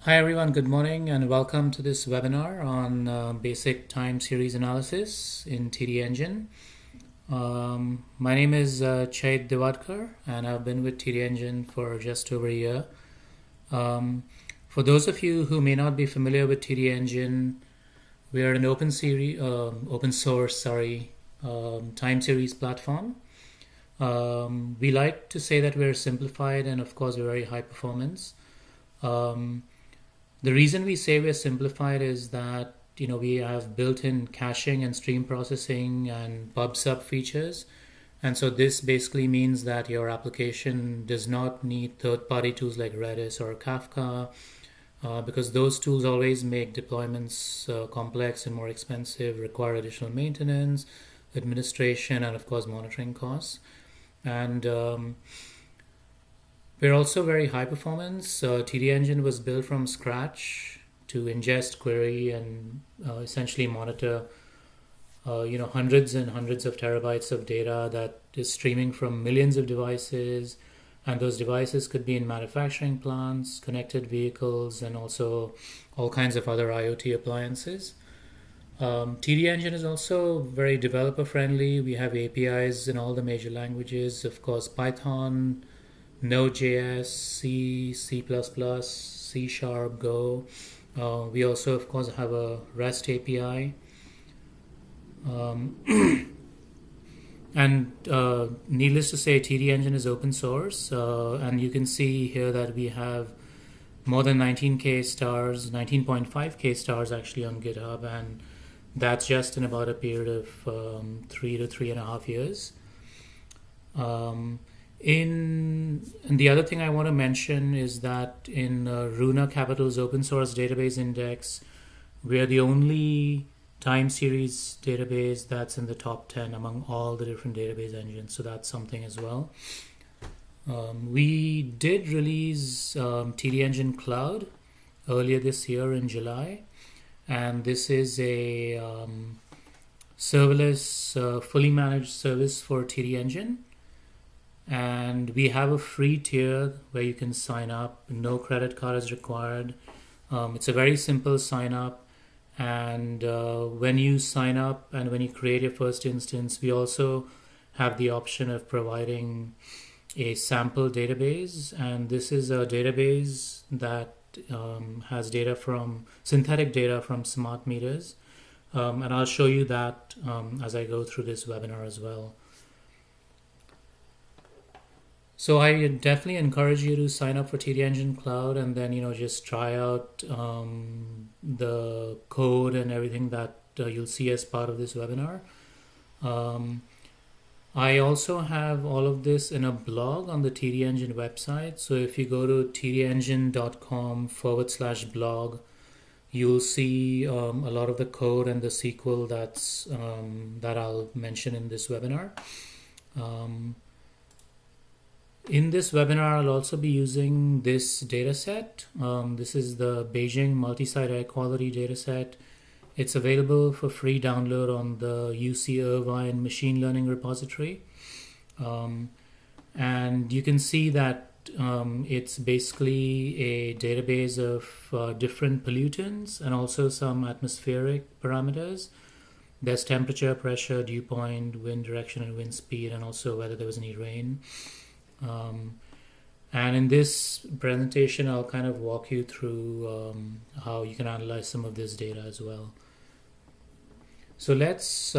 Hi everyone, good morning and welcome to this webinar on basic time series analysis in TDengine. My name is Chait Diwadkar and I've been with TDengine for just over a year. For those of you who may not be familiar with TDengine, we are an open source time series platform. We like to say that we're simplified and of course we're very high performance. The reason we say we're simplified is that we have built-in caching and stream processing and pub sub features, and so this basically means that your application does not need third-party tools like Redis or Kafka, because those tools always make deployments complex and more expensive, require additional maintenance, administration, and of course monitoring costs. And we're also very high performance. TDengine was built from scratch to ingest, query, and essentially monitor hundreds and hundreds of terabytes of data that is streaming from millions of devices. And those devices could be in manufacturing plants, connected vehicles, and also all kinds of other IoT appliances. TDengine is also very developer friendly. We have APIs in all the major languages, of course, Python, Node.js, C, C++, C#, Go. We also, of course, have a REST API. And needless to say, TDengine is open source. And you can see here that we have more than 19K stars, 19.5K stars actually on GitHub. And that's just in about a period of 3 to 3.5 years. And the other thing I want to mention is that in Runa Capital's open source database index, we are the only time series database that's in the top 10 among all the different database engines. So that's something as well. We did release TDengine Cloud earlier this year in July. And this is a serverless, fully managed service for TDengine. And we have a free tier where you can sign up. No credit card is required. It's a very simple sign up. And when you sign up and when you create your first instance, we also have the option of providing a sample database. And this is a database that has synthetic data from smart meters. And I'll show you that as I go through this webinar as well. So I definitely encourage you to sign up for TDengine Cloud and then just try out the code and everything that you'll see as part of this webinar. I also have all of this in a blog on the TDengine website. So if you go to tdengine.com/blog, you'll see a lot of the code and the SQL that I'll mention in this webinar. In this webinar, I'll also be using this dataset. This is the Beijing multi-site air quality dataset. It's available for free download on the UC Irvine machine learning repository. And you can see that it's basically a database of different pollutants and also some atmospheric parameters. There's temperature, pressure, dew point, wind direction and wind speed, and also whether there was any rain. And in this presentation, I'll kind of walk you through how you can analyze some of this data as well. So let's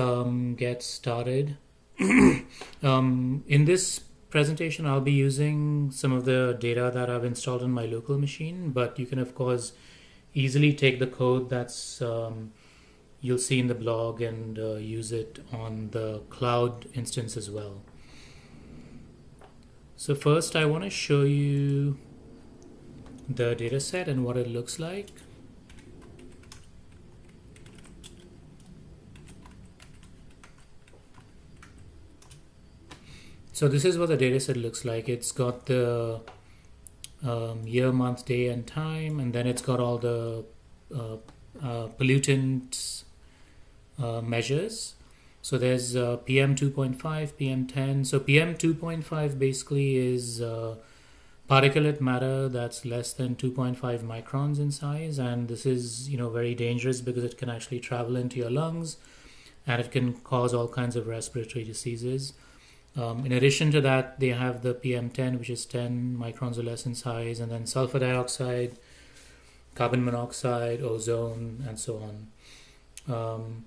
get started. In this presentation, I'll be using some of the data that I've installed on my local machine, but you can of course easily take the code that's you'll see in the blog and use it on the cloud instance as well. So first I want to show you the dataset and what it looks like. So this is what the dataset looks like. It's got the year, month, day, and time, and then it's got all the pollutant measures. So there's PM 2.5, PM 10. So PM 2.5 basically is particulate matter that's less than 2.5 microns in size, and this is very dangerous because it can actually travel into your lungs and it can cause all kinds of respiratory diseases. In addition to that, they have the PM10, which is 10 microns or less in size, and then sulfur dioxide, carbon monoxide, ozone, and so on.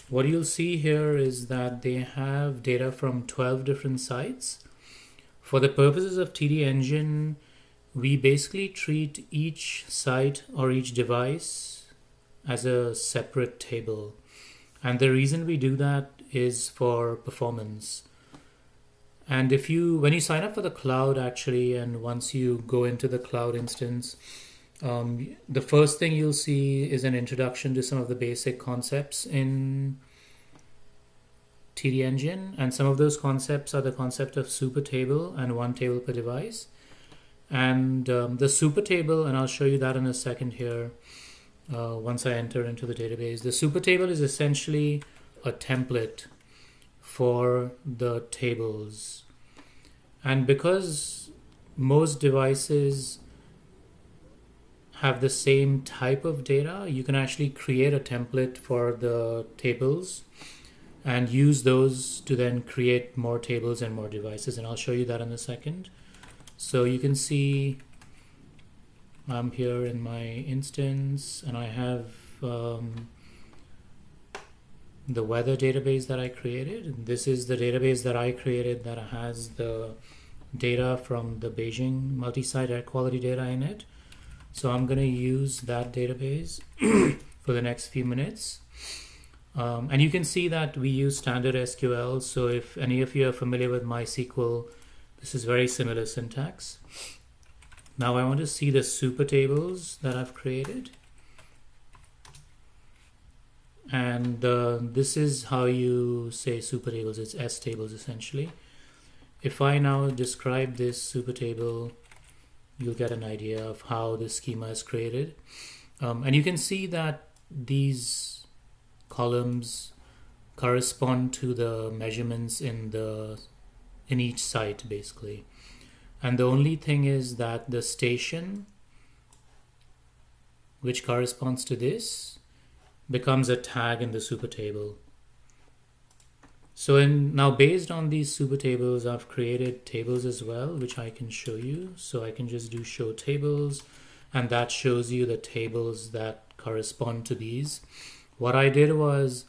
What you'll see here is that they have data from 12 different sites. For the purposes of TDengine, we basically treat each site or each device as a separate table. And the reason we do that is for performance. And when you sign up for the cloud actually, and once you go into the cloud instance, the first thing you'll see is an introduction to some of the basic concepts in TDengine, and some of those concepts are the concept of super table and one table per device. And the super table, and I'll show you that in a second here, once I enter into the database. The super table is essentially a template for the tables. And because most devices have the same type of data, you can actually create a template for the tables and use those to then create more tables and more devices. And I'll show you that in a second. So you can see I'm here in my instance, and I have the weather database that I created. This is the database that I created that has the data from the Beijing multi-site air quality data in it. So I'm going to use that database for the next few minutes. And you can see that we use standard SQL. So if any of you are familiar with MySQL, this is very similar syntax. Now I want to see the super tables that I've created. And this is how you say super tables. It's S tables essentially. If I now describe this super table, you'll get an idea of how this schema is created. And you can see that these columns correspond to the measurements in each site basically. And the only thing is that the station, which corresponds to this, becomes a tag in the super table. So now based on these super tables, I've created tables as well, which I can show you. So I can just do show tables, and that shows you the tables that correspond to these. What I did was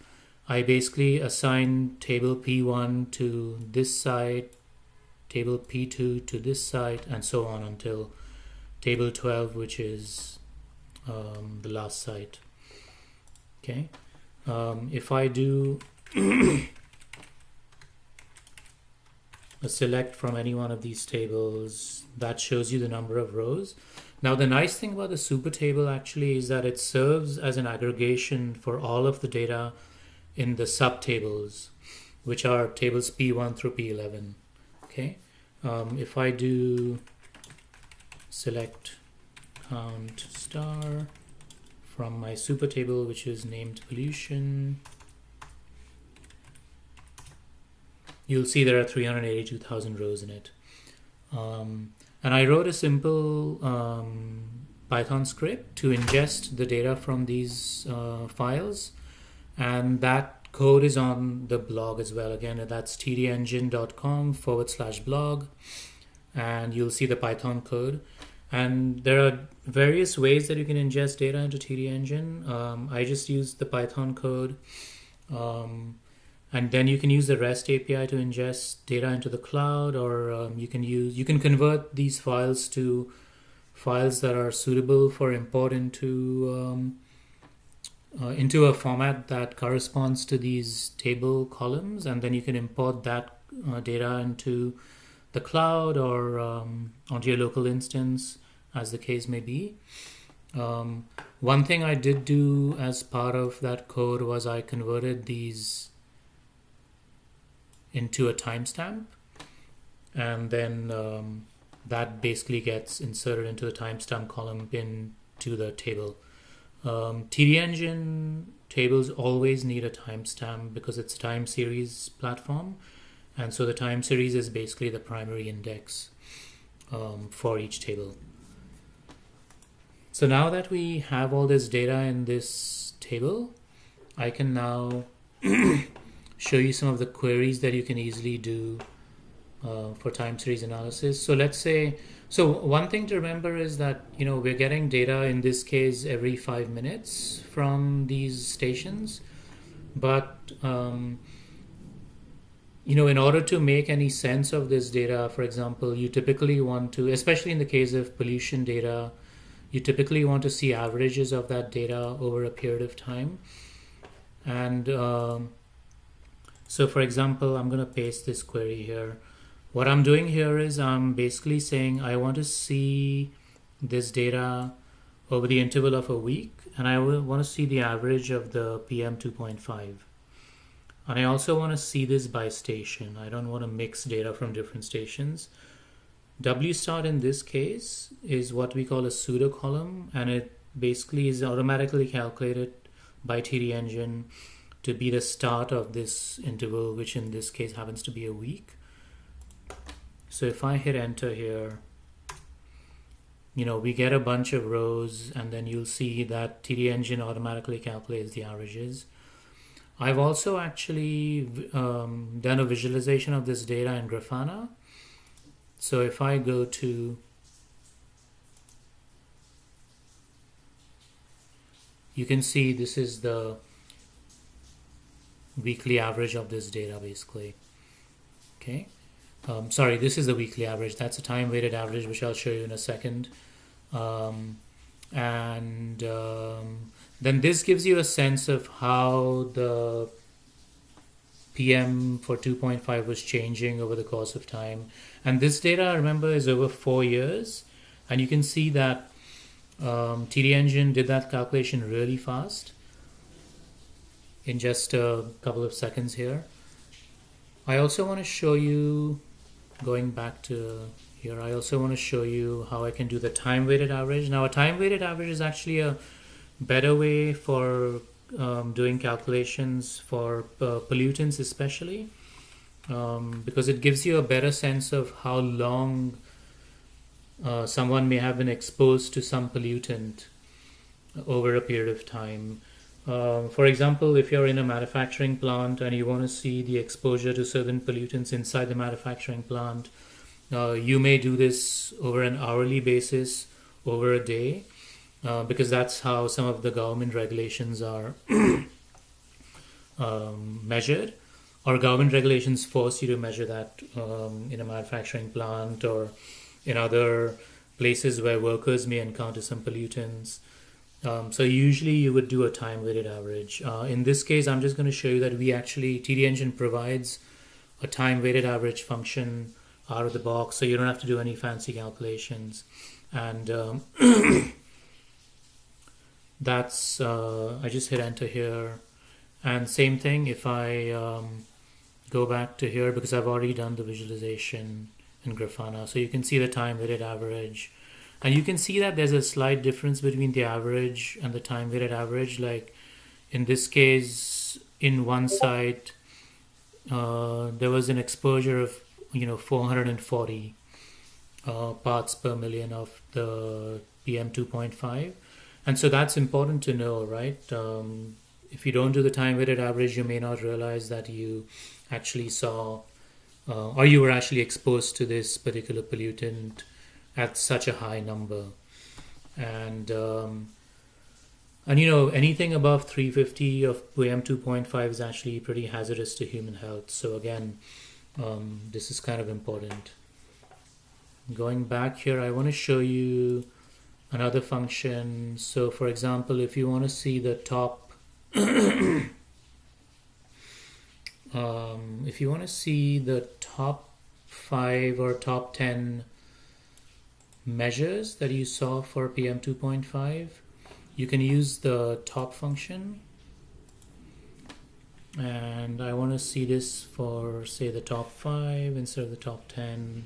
I basically assigned table P1 to this site, table P2 to this site, and so on until table 12, which is the last site. Okay. If I do a select from any one of these tables, that shows you the number of rows. Now the nice thing about the super table actually is that it serves as an aggregation for all of the data in the subtables, which are tables P1 through P11. Okay. If I do select count star from my super table, which is named pollution, you'll see there are 382,000 rows in it. And I wrote a simple Python script to ingest the data from these files, and that code is on the blog as well. Again, that's tdengine.com/blog, and you'll see the Python code. And there are various ways that you can ingest data into TDengine. I just used the Python code. And then you can use the REST API to ingest data into the cloud, or you can convert these files to files that are suitable for import into a format that corresponds to these table columns, and then you can import that data into the cloud or onto your local instance, as the case may be. One thing I did do as part of that code was I converted these into a timestamp, and then that basically gets inserted into the timestamp column into the table. TDengine tables always need a timestamp because it's a time series platform, and so the time series is basically the primary index. for each table. So now that we have all this data in this table, I can now show you some of the queries that you can easily do for time series analysis. So let's say, so one thing to remember is that, we're getting data in this case every 5 minutes from these stations. But, in order to make any sense of this data, for example, you typically want to, especially in the case of pollution data, you typically want to see averages of that data over a period of time. And so, for example, I'm going to paste this query here. What I'm doing here is I'm basically saying I want to see this data over the interval of a week, and I want to see the average of the PM 2.5. And I also want to see this by station. I don't want to mix data from different stations. W start in this case is what we call a pseudo column, and it basically is automatically calculated by TDengine to be the start of this interval, which in this case happens to be a week. So if I hit enter here, we get a bunch of rows, and then you'll see that TDengine automatically calculates the averages. I've also actually done a visualization of this data in Grafana. So if I go to, you can see this is the weekly average of this data basically. Okay. Sorry, this is the weekly average. That's a time-weighted average, which I'll show you in a second. Then this gives you a sense of how the PM for 2.5 was changing over the course of time. And this data, remember, is over 4 years. And you can see that TDengine did that calculation really fast in just a couple of seconds here. I also want to show you, going back to here, I also want to show you how I can do the time-weighted average. Now, a time-weighted average is actually a better way for doing calculations for pollutants especially, because it gives you a better sense of how long someone may have been exposed to some pollutant over a period of time. For example, if you're in a manufacturing plant and you want to see the exposure to certain pollutants inside the manufacturing plant, you may do this over an hourly basis, over a day, because that's how some of the government regulations are measured, or government regulations force you to measure that in a manufacturing plant or in other places where workers may encounter some pollutants. So usually you would do a time-weighted average. In this case, I'm just going to show you that TDengine provides a time-weighted average function out of the box, so you don't have to do any fancy calculations. And that's, I just hit enter here. And same thing if I go back to here, because I've already done the visualization in Grafana. So you can see the time-weighted average. And you can see that there's a slight difference between the average and the time-weighted average. Like in this case, in one site, there was an exposure of 440 parts per million of the PM 2.5. And so that's important to know, right? If you don't do the time-weighted average, you may not realize that you actually saw or you were actually exposed to this particular pollutant at such a high number. And anything above 350 of PM 2.5 is actually pretty hazardous to human health. So again, this is kind of important. Going back here, I want to show you another function. So for example, if you want to see the top if you want to see the top 5 or top 10 measures that you saw for PM 2.5, you can use the top function. And I want to see this for, say, the top 5 instead of the top 10.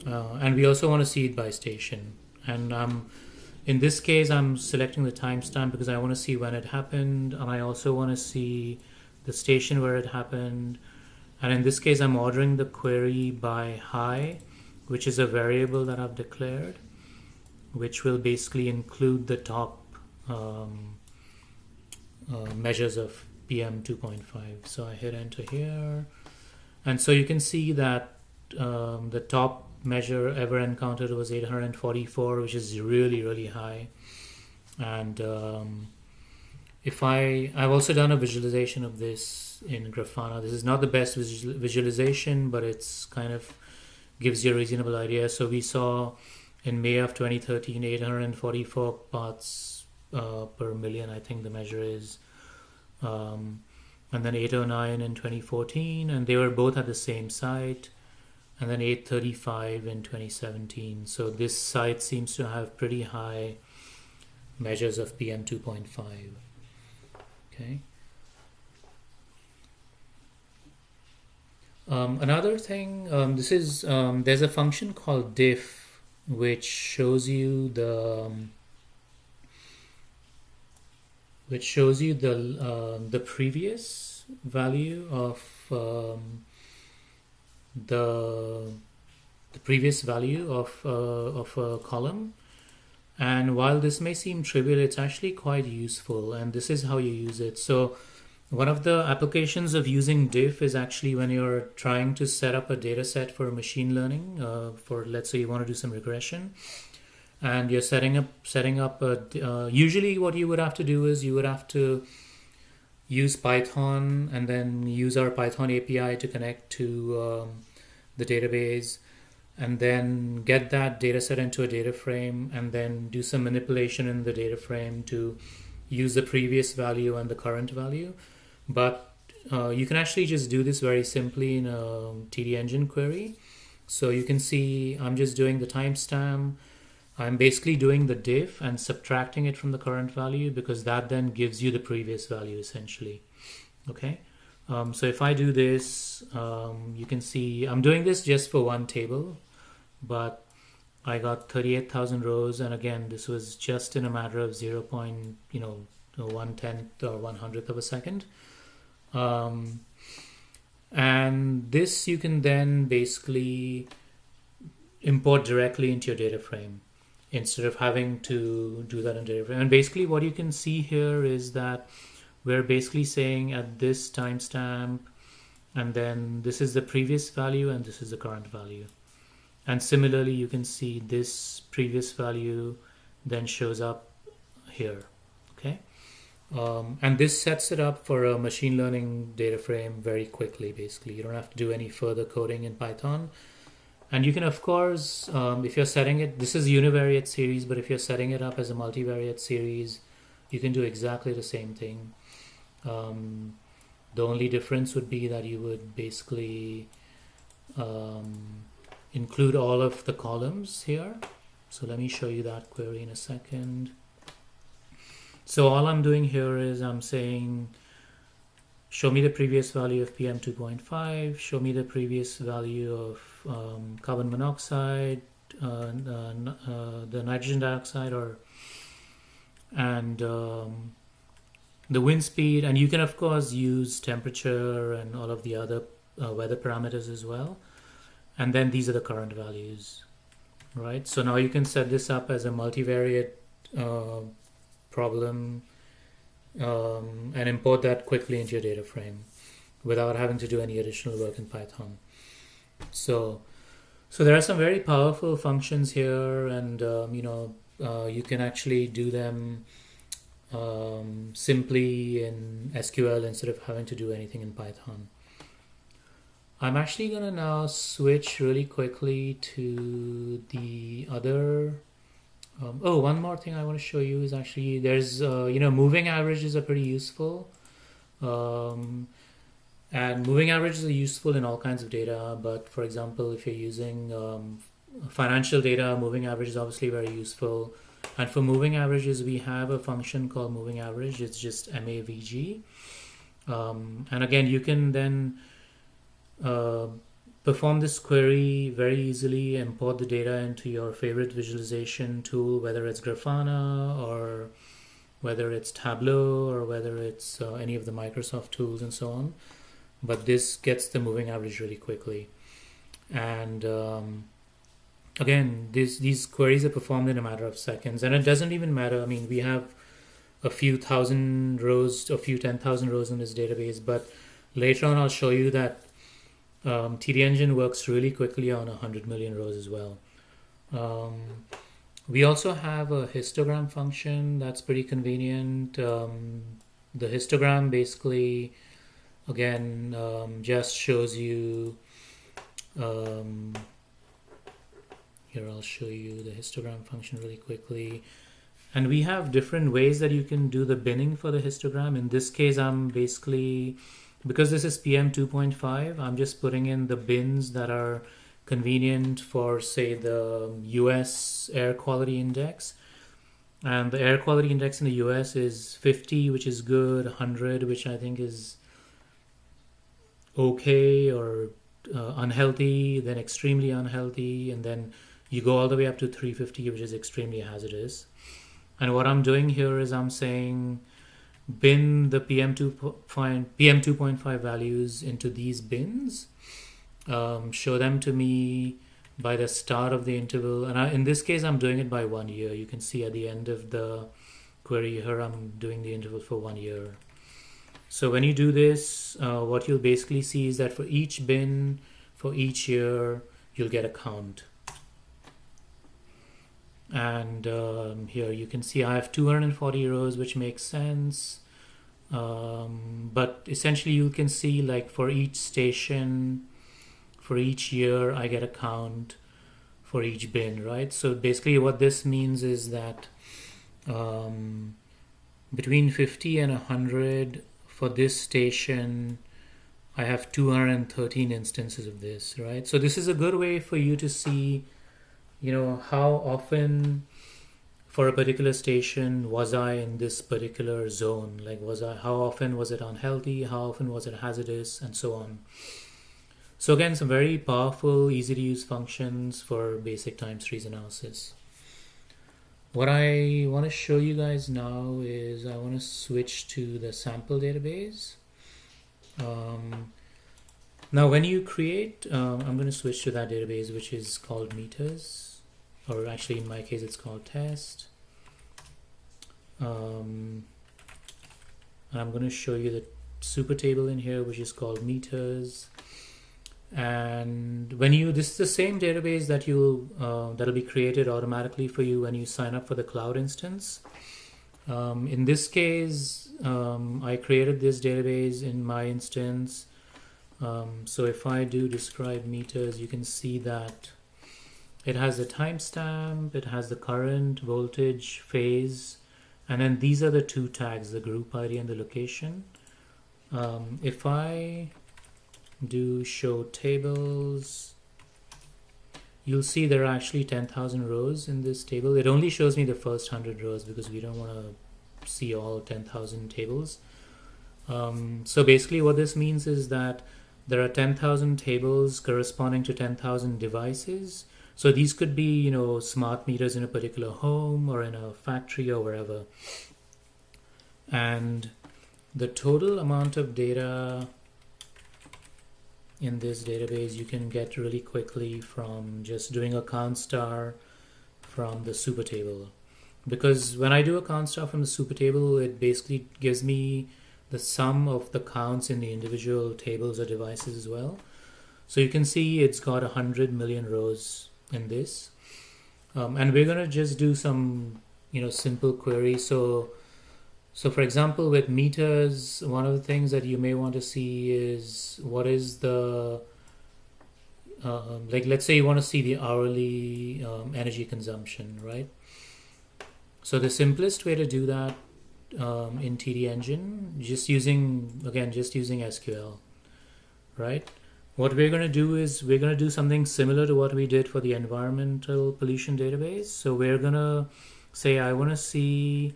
And we also want to see it by station. And in this case, I'm selecting the timestamp because I want to see when it happened. And I also want to see the station where it happened. And in this case, I'm ordering the query by high, which is a variable that I've declared, which will basically include the top measures of PM 2.5. So I hit enter here, and so you can see that the top measure ever encountered was 844, which is really, really high. And I've also done a visualization of this in Grafana. This is not the best visualization, but it's kind of gives you a reasonable idea. So we saw in May of 2013, 844 parts per million, I think the measure is. And then 809 in 2014, and they were both at the same site. And then 835 in 2017. So this site seems to have pretty high measures of PM 2.5. Okay. Another thing, this is there's a function called diff, which shows you the previous value of the previous value of a column. And while this may seem trivial, it's actually quite useful, and this is how you use it. So one of the applications of using diff is actually when you're trying to set up a data set for machine learning, for, let's say, you want to do some regression, and you're setting up usually what you would have to do is you would have to use Python and then use our Python API to connect to the database, and then get that data set into a data frame, and then do some manipulation in the data frame to use the previous value and the current value. But you can actually just do this very simply in a TDengine query. So you can see I'm just doing the timestamp. I'm basically doing the diff and subtracting it from the current value, because that then gives you the previous value essentially. Okay. So if I do this, you can see I'm doing this just for one table, but I got 38,000 rows, and again, this was just in a matter of 0.1/10 or 1/100th of a second. And this you can then basically import directly into your data frame instead of having to do that in data frame. And basically what you can see here is that we're basically saying at this timestamp, and then this is the previous value and this is the current value. And similarly, you can see this previous value then shows up here. Okay. And this sets it up for a machine learning data frame very quickly. Basically, you don't have to do any further coding in Python. And you can, of course, if you're setting it, this is univariate series, but if you're setting it up as a multivariate series, you can do exactly the same thing. The only difference would be that you would basically include all of the columns here. So let me show you that query in a second. So all I'm doing here is I'm saying, show me the previous value of PM 2.5, show me the previous value of carbon monoxide, the nitrogen dioxide, and the wind speed. And you can, of course, use temperature and all of the other weather parameters as well. And then these are the current values, right? So now you can set this up as a multivariate problem and import that quickly into your data frame without having to do any additional work in Python. So there are some very powerful functions here, and you can actually do them simply in SQL instead of having to do anything in Python. I'm actually going to now switch really quickly to the other. One more thing I want to show you is actually there's, moving averages are pretty useful. And moving averages are useful in all kinds of data. But for example, if you're using financial data, moving average is obviously very useful. And for moving averages, we have a function called moving average. It's just MAVG. And again, you can then perform this query very easily, import the data into your favorite visualization tool, whether it's Grafana or whether it's Tableau or whether it's any of the Microsoft tools and so on. But this gets the moving average really quickly. And again, these queries are performed in a matter of seconds, and it doesn't even matter. I mean, we have a few thousand rows, a few 10,000 rows in this database, but later on I'll show you that TDengine works really quickly on 100 million rows as well. We also have a histogram function that's pretty convenient. The histogram basically, again, just shows you, here I'll show you the histogram function really quickly. And we have different ways that you can do the binning for the histogram. In this case, I'm basically, because this is PM 2.5, I'm just putting in the bins that are convenient for, say, the US air quality index. And the air quality index in the US is 50, which is good, 100, which I think is okay, or unhealthy, then extremely unhealthy, and then you go all the way up to 350, which is extremely hazardous. And what I'm doing here is I'm saying bin the PM 2.5 values into these bins, show them to me by the start of the interval, and in this case I'm doing it by 1 year. You can see at the end of the query here I'm doing the interval for 1 year. So when you do this, what you'll basically see is that for each bin for each year you'll get a count. And here you can see I have 240 rows, which makes sense, but essentially you can see, like, for each station for each year I get a count for each bin, right? So basically what this means is that between 50 and 100 for this station I have 213 instances of this, right? So this is a good way for you to see, how often for a particular station was I in this particular zone. Like, how often was it unhealthy, how often was it hazardous, and so on. So again, some very powerful, easy to use functions for basic time series analysis. What I want to show you guys now is I want to switch to the sample database. Now when you create, I'm going to switch to that database, which is called meters, or actually in my case it's called test. And I'm going to show you the super table in here, which is called meters. And when this is the same database that that'll be created automatically for you when you sign up for the cloud instance. In this case, I created this database in my instance. So if I do describe meters, you can see that it has the timestamp, it has the current, voltage, phase, and then these are the two tags, the group ID and the location. If I do show tables, you'll see there are actually 10,000 rows in this table. It only shows me the first 100 rows because we don't want to see all 10,000 tables. So basically what this means is that there are 10,000 tables corresponding to 10,000 devices. So these could be, smart meters in a particular home or in a factory or wherever. And the total amount of data in this database you can get really quickly from just doing a count star from the super table. Because when I do a count star from the super table, it basically gives me the sum of the counts in the individual tables or devices as well. So you can see it's got 100 million rows in this. And we're going to just do some, simple queries. So for example, with meters, one of the things that you may want to see is what is the, let's say you want to see the hourly energy consumption, right? So the simplest way to do that in TDengine, just using SQL, right? What we're going to do is we're going to do something similar to what we did for the environmental pollution database. So we're going to say I want to see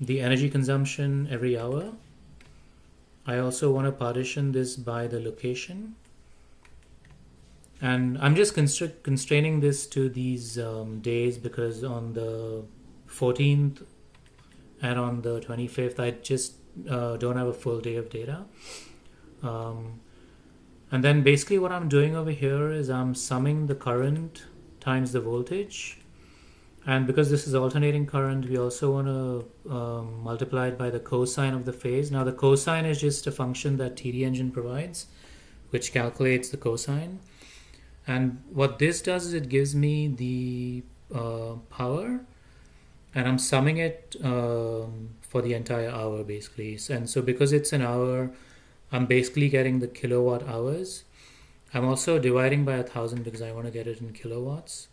the energy consumption every hour. I also want to partition this by the location. And I'm just constraining this to these days because on the 14th and on the 25th, I just don't have a full day of data. And then basically what I'm doing over here is I'm summing the current times the voltage. And because this is alternating current, we also want to multiply it by the cosine of the phase. Now, the cosine is just a function that TDengine provides, which calculates the cosine. And what this does is it gives me the power, and I'm summing it for the entire hour, basically. And so because it's an hour, I'm basically getting the kilowatt hours. I'm also dividing by 1,000 because I want to get it in kilowatts.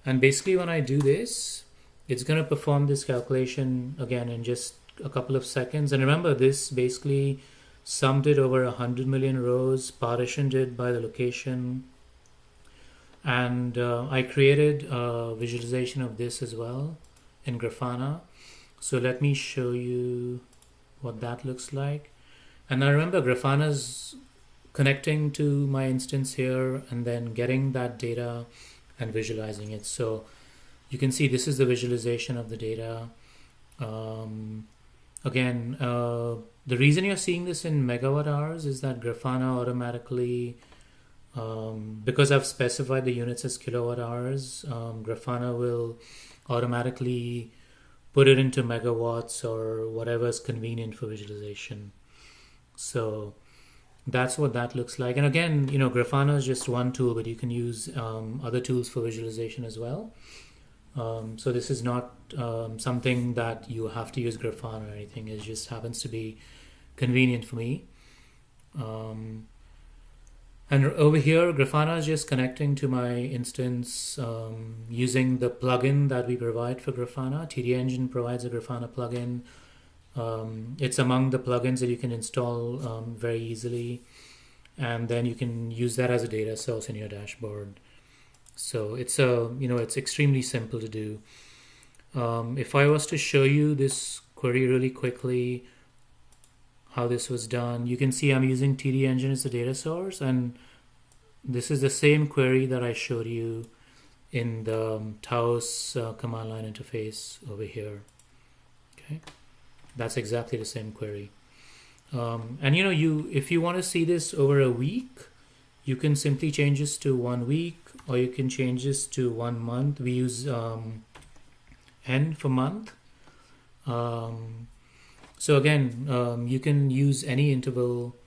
And basically when I do this, it's going to perform this calculation again in just a couple of seconds. And remember, this basically summed it over 100 million rows, partitioned it by the location. And I created a visualization of this as well in Grafana. So let me show you what that looks like. And now remember, Grafana's connecting to my instance here and then getting that data and visualizing it. So you can see this is the visualization of the data. Again, the reason you're seeing this in megawatt hours is that Grafana automatically, because I've specified the units as kilowatt hours, Grafana will automatically put it into megawatts or whatever is convenient for visualization. So that's what that looks like. And again, Grafana is just one tool, but you can use other tools for visualization as well. So this is not something that you have to use Grafana or anything. It just happens to be convenient for me. And over here, Grafana is just connecting to my instance using the plugin that we provide for Grafana. TDengine provides a Grafana plugin. It's among the plugins that you can install very easily, and then you can use that as a data source in your dashboard. So it's it's extremely simple to do. If I was to show you this query really quickly, how this was done, you can see I'm using TDengine as the data source, and this is the same query that I showed you in the Taos command line interface over here. Okay. That's exactly the same query. And if you want to see this over a week, you can simply change this to 1 week, or you can change this to 1 month. We use N for month. So again, you can use any interval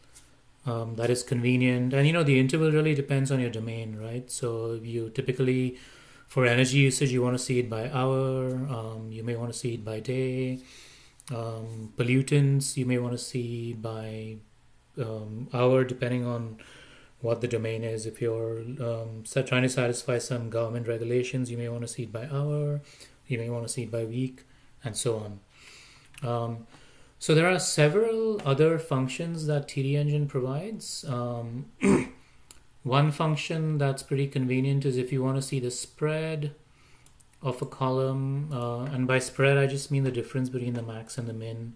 that is convenient. And the interval really depends on your domain, right? So you typically, for energy usage, you want to see it by hour. You may want to see it by day. Pollutants you may want to see by hour, depending on what the domain is. If you're trying to satisfy some government regulations, you may want to see it by hour, you may want to see it by week, and so on. So there are several other functions that TDengine provides. One function that's pretty convenient is if you want to see the spread of a column, and by spread I just mean the difference between the max and the min.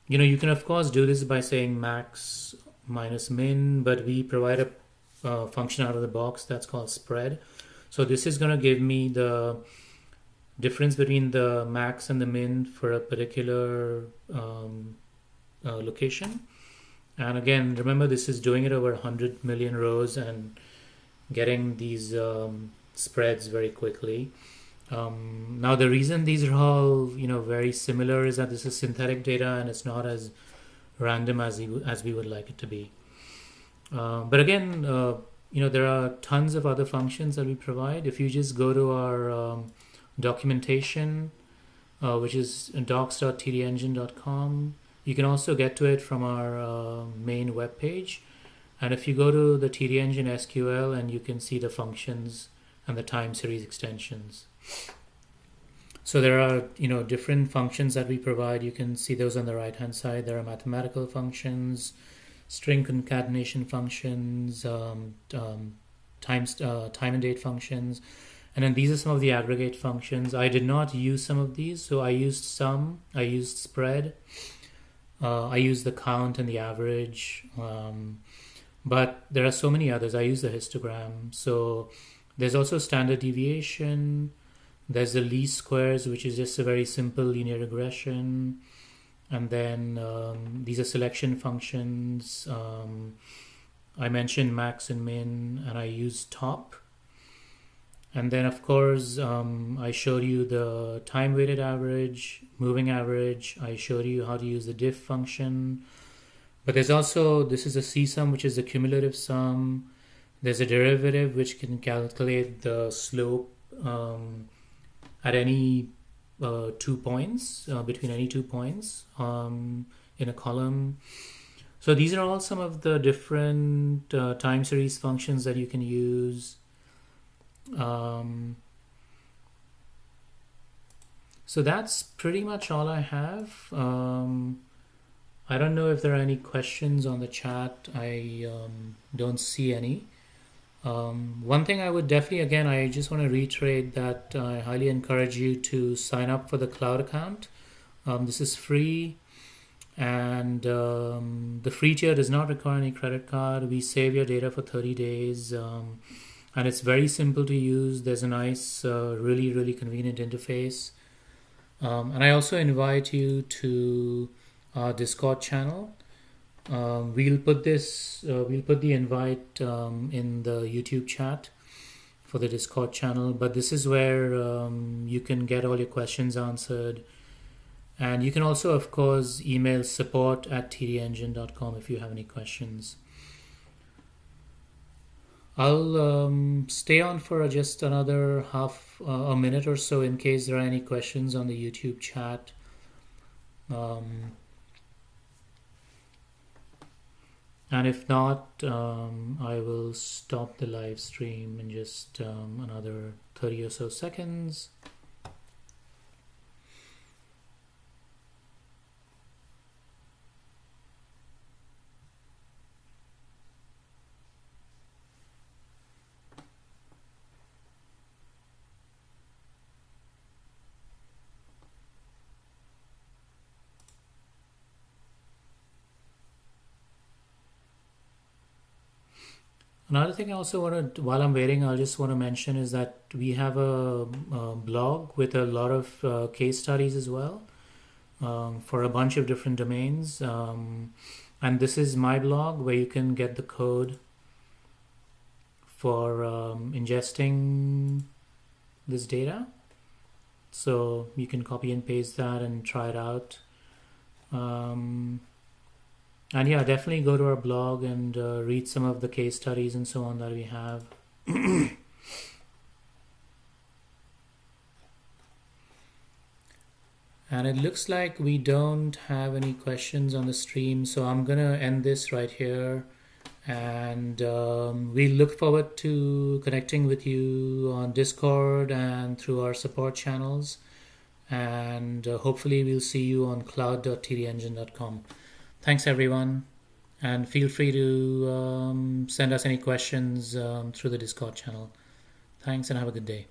You can of course do this by saying max minus min, but we provide a function out of the box that's called spread. So this is going to give me the difference between the max and the min for a particular location. And again, remember, this is doing it over 100 million rows and getting these spreads very quickly. Now the reason these are all very similar is that this is synthetic data and it's not as random as we would like it to be. But again, there are tons of other functions that we provide. If you just go to our documentation, which is docs.tdengine.com, you can also get to it from our main web page. And if you go to the TDengine SQL, and you can see the functions and the time series extensions. So there are different functions that we provide. You can see those on the right hand side. There are mathematical functions, string concatenation functions, time and date functions, and then these are some of the aggregate functions. I did not use some of these, so I used some. I used spread, I used the count and the average, but there are so many others. I use the histogram. So there's also standard deviation. There's the least squares, which is just a very simple linear regression. And then these are selection functions. I mentioned max and min, and I use top And then, of course, I showed you the time weighted average, moving average. I showed you how to use the diff function. But there's also, this is a C-sum, which is a cumulative sum. There's a derivative, which can calculate the slope at any 2 points, between any 2 points in a column. So these are all some of the different time series functions that you can use. So that's pretty much all I have. I don't know if there are any questions on the chat. I don't see any. One thing I would definitely, again, I just want to reiterate that I highly encourage you to sign up for the cloud account. This is free, and the free tier does not require any credit card. We save your data for 30 days, and it's very simple to use. There's a nice, really, really convenient interface. And I also invite you to our Discord channel. We'll put the invite in the YouTube chat for the Discord channel, but this is where you can get all your questions answered. And you can also, of course, email support@tdengine.com if you have any questions. I'll stay on for just another half a minute or so in case there are any questions on the YouTube chat. And if not, I will stop the live stream in just another 30 or so seconds. Another thing I also want to, while I'm waiting, I just want to mention is that we have a blog with a lot of case studies as well for a bunch of different domains. And this is my blog where you can get the code for ingesting this data. So you can copy and paste that and try it out. And yeah, definitely go to our blog and read some of the case studies and so on that we have. And it looks like we don't have any questions on the stream, so I'm gonna end this right here. And we look forward to connecting with you on Discord and through our support channels. And hopefully we'll see you on cloud.tdengine.com. Thanks, everyone. And feel free to send us any questions through the Discord channel. Thanks and have a good day.